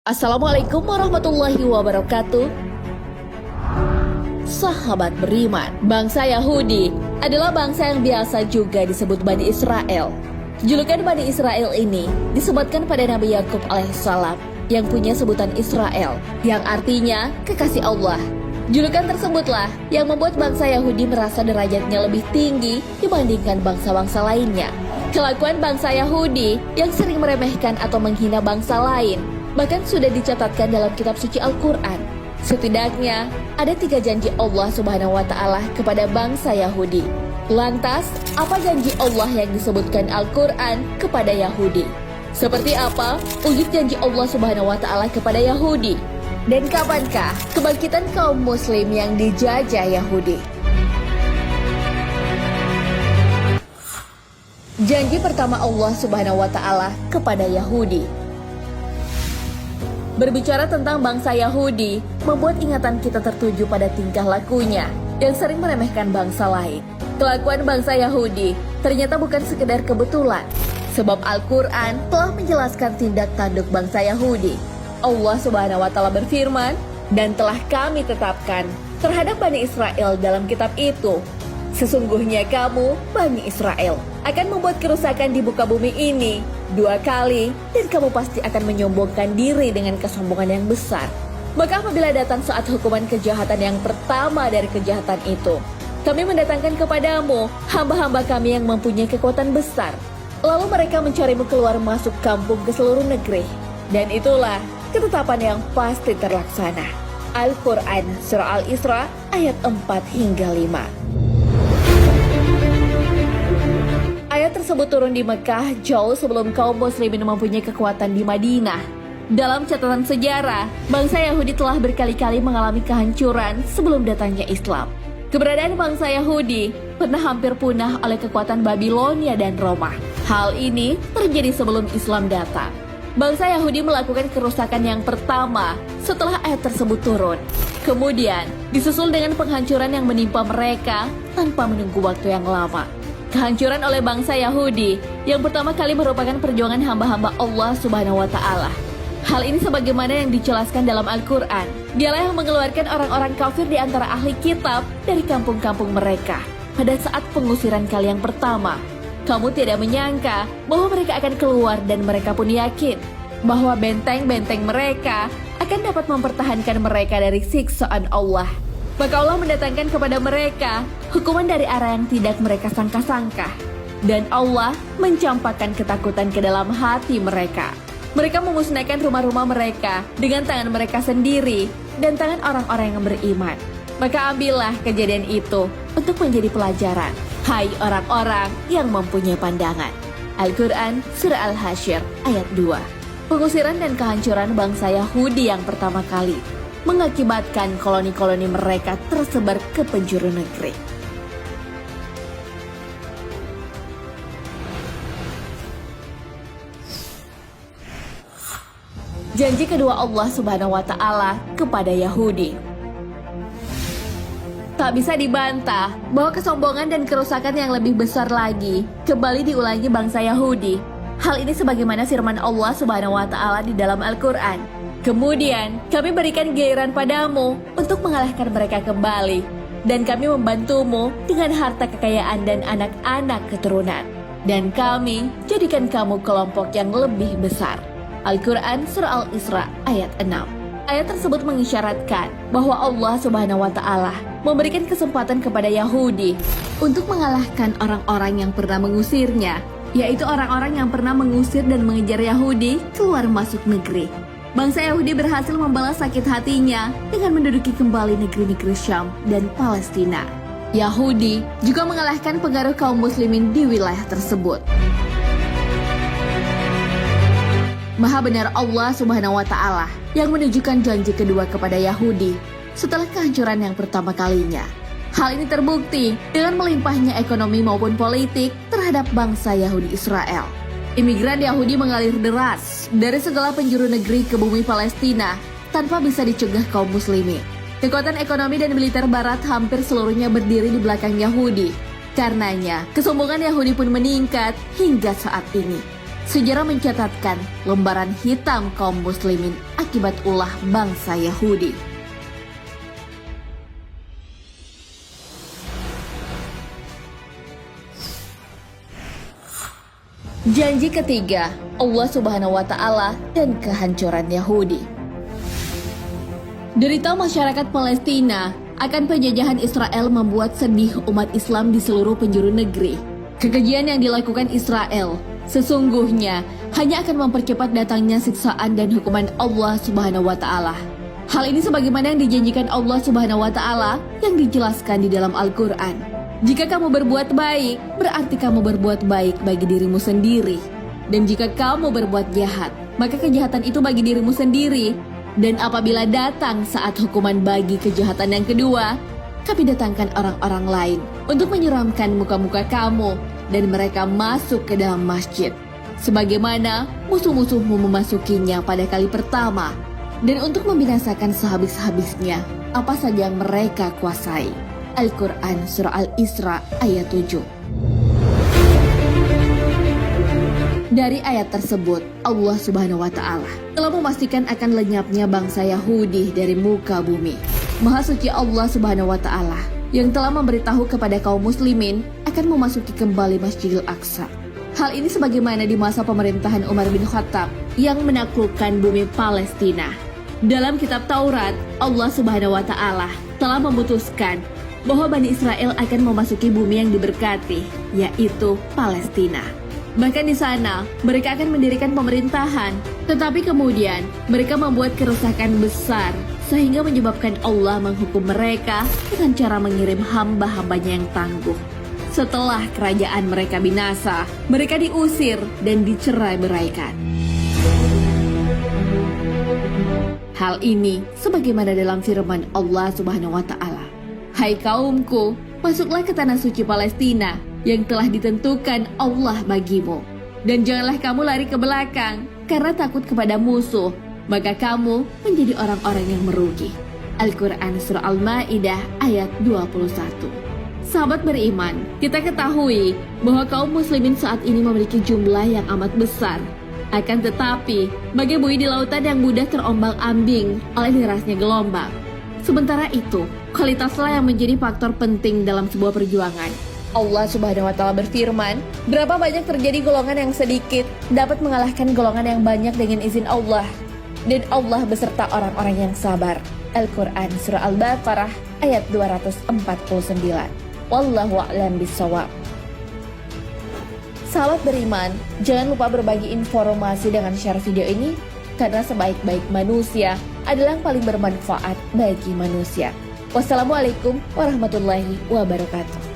Assalamualaikum warahmatullahi wabarakatuh. Sahabat beriman, bangsa Yahudi adalah bangsa yang biasa juga disebut Bani Israel. Julukan Bani Israel ini disematkan pada Nabi Yakub alaihissalam yang punya sebutan Israel, yang artinya kekasih Allah. Julukan tersebutlah yang membuat bangsa Yahudi merasa derajatnya lebih tinggi dibandingkan bangsa-bangsa lainnya. Kelakuan bangsa Yahudi yang sering meremehkan atau menghina bangsa lain bahkan sudah dicatatkan dalam kitab suci Al-Quran. Setidaknya ada 3 janji Allah Subhanahu wa Ta'ala kepada bangsa Yahudi. Lantas, apa janji Allah yang disebutkan Al-Quran kepada Yahudi? Seperti apa wujud janji Allah Subhanahu wa Ta'ala kepada Yahudi? Dan kapankah kebangkitan kaum Muslim yang dijajah Yahudi? Janji pertama Allah Subhanahu wa Ta'ala kepada Yahudi. Berbicara tentang bangsa Yahudi membuat ingatan kita tertuju pada tingkah lakunya yang sering meremehkan bangsa lain. Kelakuan bangsa Yahudi ternyata bukan sekedar kebetulan, sebab Al-Quran telah menjelaskan tindak tanduk bangsa Yahudi. Allah Subhanahu wa Ta'ala berfirman, "Dan telah kami tetapkan terhadap Bani Israel dalam kitab itu, sesungguhnya kamu, Bani Israel, akan membuat kerusakan di muka bumi ini 2 kali, dan kamu pasti akan menyombongkan diri dengan kesombongan yang besar. Maka apabila datang saat hukuman kejahatan yang pertama dari kejahatan itu, kami mendatangkan kepadamu hamba-hamba kami yang mempunyai kekuatan besar. Lalu mereka mencarimu keluar masuk kampung ke seluruh negeri. Dan itulah ketetapan yang pasti terlaksana." Al-Quran Surah Al-Isra ayat 4 hingga 5. Ayat tersebut turun di Mekah jauh sebelum kaum muslimin mempunyai kekuatan di Madinah. Dalam catatan sejarah, bangsa Yahudi telah berkali-kali mengalami kehancuran sebelum datangnya Islam. Keberadaan bangsa Yahudi pernah hampir punah oleh kekuatan Babilonia dan Roma. Hal ini terjadi sebelum Islam datang. Bangsa Yahudi melakukan kerusakan yang pertama setelah ayat tersebut turun. Kemudian disusul dengan penghancuran yang menimpa mereka tanpa menunggu waktu yang lama. Kehancuran oleh bangsa Yahudi yang pertama kali merupakan perjuangan hamba-hamba Allah Subhanahu wa Ta'ala. Hal ini sebagaimana yang dijelaskan dalam Al-Quran. Dialah yang mengeluarkan orang-orang kafir di antara ahli kitab dari kampung-kampung mereka pada saat pengusiran kali yang pertama. Kamu tidak menyangka bahwa mereka akan keluar, dan mereka pun yakin bahwa benteng-benteng mereka akan dapat mempertahankan mereka dari siksaan Allah. Maka Allah mendatangkan kepada mereka hukuman dari arah yang tidak mereka sangka-sangka. Dan Allah mencampakkan ketakutan ke dalam hati mereka. Mereka memusnahkan rumah-rumah mereka dengan tangan mereka sendiri dan tangan orang-orang yang beriman. Maka ambillah kejadian itu untuk menjadi pelajaran, hai orang-orang yang mempunyai pandangan. Al-Quran Surah Al-Hasyr ayat 2. Pengusiran dan kehancuran bangsa Yahudi yang pertama kali mengakibatkan koloni-koloni mereka tersebar ke penjuru negeri. Janji kedua Allah Subhanahu wa Ta'ala kepada Yahudi. Tak bisa dibantah bahwa kesombongan dan kerusakan yang lebih besar lagi kembali diulangi bangsa Yahudi. Hal ini sebagaimana firman Allah Subhanahu wa Ta'ala di dalam Al-Quran. "Kemudian kami berikan giliran padamu untuk mengalahkan mereka kembali, dan kami membantumu dengan harta kekayaan dan anak-anak keturunan, dan kami jadikan kamu kelompok yang lebih besar." Al-Quran Surah Al-Isra ayat 6. Ayat tersebut mengisyaratkan bahwa Allah Subhanahu wa Ta'ala memberikan kesempatan kepada Yahudi untuk mengalahkan orang-orang yang pernah mengusirnya, yaitu orang-orang yang pernah mengusir dan mengejar Yahudi keluar masuk negeri. Bangsa Yahudi berhasil membalas sakit hatinya dengan menduduki kembali negeri-negeri Syam dan Palestina. Yahudi juga mengalahkan pengaruh kaum muslimin di wilayah tersebut. Maha benar Allah Subhanahu wa Ta'ala yang menunjukkan janji kedua kepada Yahudi setelah kehancuran yang pertama kalinya. Hal ini terbukti dengan melimpahnya ekonomi maupun politik terhadap bangsa Yahudi Israel. Imigran Yahudi mengalir deras dari segala penjuru negeri ke bumi Palestina tanpa bisa dicegah kaum muslimin. Kekuatan ekonomi dan militer barat hampir seluruhnya berdiri di belakang Yahudi. Karenanya, kesombongan Yahudi pun meningkat hingga saat ini. Sejarah mencatatkan lembaran hitam kaum muslimin akibat ulah bangsa Yahudi. Janji ketiga, Allah Subhanahu wa Ta'ala dan kehancuran Yahudi. Derita masyarakat Palestina akan penjajahan Israel membuat sedih umat Islam di seluruh penjuru negeri. Kekejian yang dilakukan Israel sesungguhnya hanya akan mempercepat datangnya siksaan dan hukuman Allah Subhanahu wa Ta'ala. Hal ini sebagaimana yang dijanjikan Allah Subhanahu wa Ta'ala yang dijelaskan di dalam Al-Quran. Jika kamu berbuat baik, berarti kamu berbuat baik bagi dirimu sendiri. Dan jika kamu berbuat jahat, maka kejahatan itu bagi dirimu sendiri. Dan apabila datang saat hukuman bagi kejahatan yang kedua, kami datangkan orang-orang lain untuk menyeramkan muka-muka kamu dan mereka masuk ke dalam masjid, sebagaimana musuh-musuhmu memasukinya pada kali pertama, dan untuk membinasakan sehabis-habisnya apa saja yang mereka kuasai. Al-Quran Surah Al-Isra ayat 7. Dari ayat tersebut, Allah Subhanahu wa Ta'ala telah memastikan akan lenyapnya bangsa Yahudi dari muka bumi. Maha suci Allah Subhanahu wa Ta'ala yang telah memberitahu kepada kaum muslimin akan memasuki kembali Masjidil Aqsa. Hal ini sebagaimana di masa pemerintahan Umar bin Khattab yang menaklukkan bumi Palestina. Dalam kitab Taurat, Allah Subhanahu wa Ta'ala telah memutuskan bahwa Bani Israel akan memasuki bumi yang diberkati, yaitu Palestina. Bahkan di sana, mereka akan mendirikan pemerintahan, tetapi kemudian mereka membuat kerusakan besar sehingga menyebabkan Allah menghukum mereka dengan cara mengirim hamba-hambanya yang tangguh. Setelah kerajaan mereka binasa, mereka diusir dan dicerai-beraikan. Hal ini sebagaimana dalam firman Allah Subhanahu wa Ta'ala. Hai kaumku, masuklah ke tanah suci Palestina yang telah ditentukan Allah bagimu. Dan janganlah kamu lari ke belakang karena takut kepada musuh, maka kamu menjadi orang-orang yang merugi. Al-Quran Surah Al-Ma'idah ayat 21. Sahabat beriman, kita ketahui bahwa kaum muslimin saat ini memiliki jumlah yang amat besar. Akan tetapi, bagai buih di lautan yang mudah terombang-ambing oleh derasnya gelombang. Sementara itu, kualitaslah yang menjadi faktor penting dalam sebuah perjuangan. Allah Subhanahu wa Ta'ala berfirman, berapa banyak terjadi golongan yang sedikit dapat mengalahkan golongan yang banyak dengan izin Allah. Dan Allah beserta orang-orang yang sabar. Al-Quran Surah Al-Baqarah ayat 249. Wallahu a'lam bishawab. Sahabat beriman, jangan lupa berbagi informasi dengan share video ini, karena sebaik-baik manusia adalah yang paling bermanfaat bagi manusia. Wassalamualaikum warahmatullahi wabarakatuh.